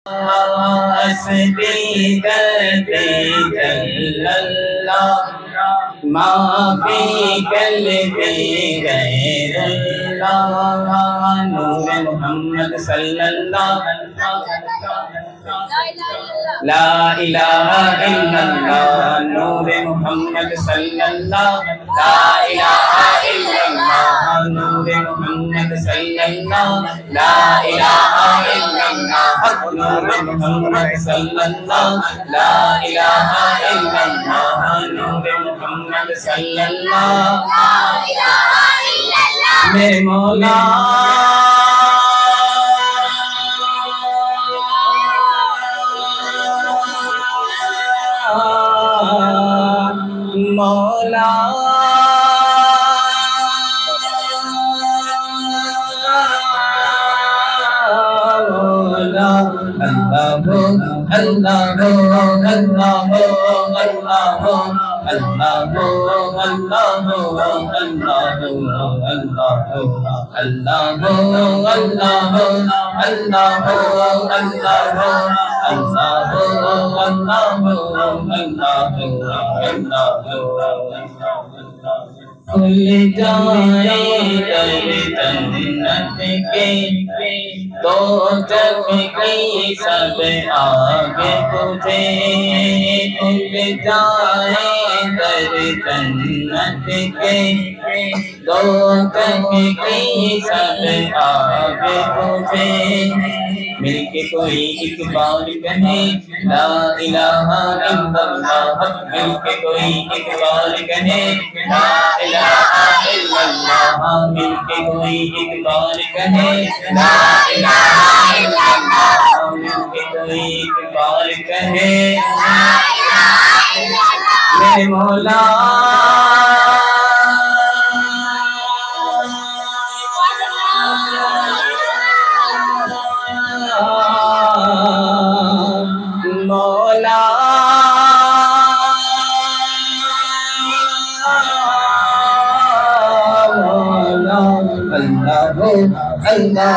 حسبی کرتے جل اللہ ما فی قلبی غیر اللہ نور محمد صلی اللہ لا الہ الا اللہ نور محمد صلی اللہ لا الہ الا اللہ نور محمد صلی اللہ لا الہ الا اللہ نور محمد صلی اللہ لا الہ الا اللہ نور محمد صلی اللہ لا الہ الا اللہ میرے مولا مولا اللہ اللہ اللہ کھل جائے در جنت کے دو چکی سب آگے تجھے کھل جائے در جنت کے دو چکی سب آگے تجھے مل کے کوئی ایک بار کہے لا الہ الا اللہ مل کے کوئی ایک بار کہے لا الہ الا اللہ مل کے کوئی ایک بار کہے لا الہ الا اللہ مل کے کوئی ایک بار کہے لا الہ الا اللہ میرے مولا مولا اللہ اللہ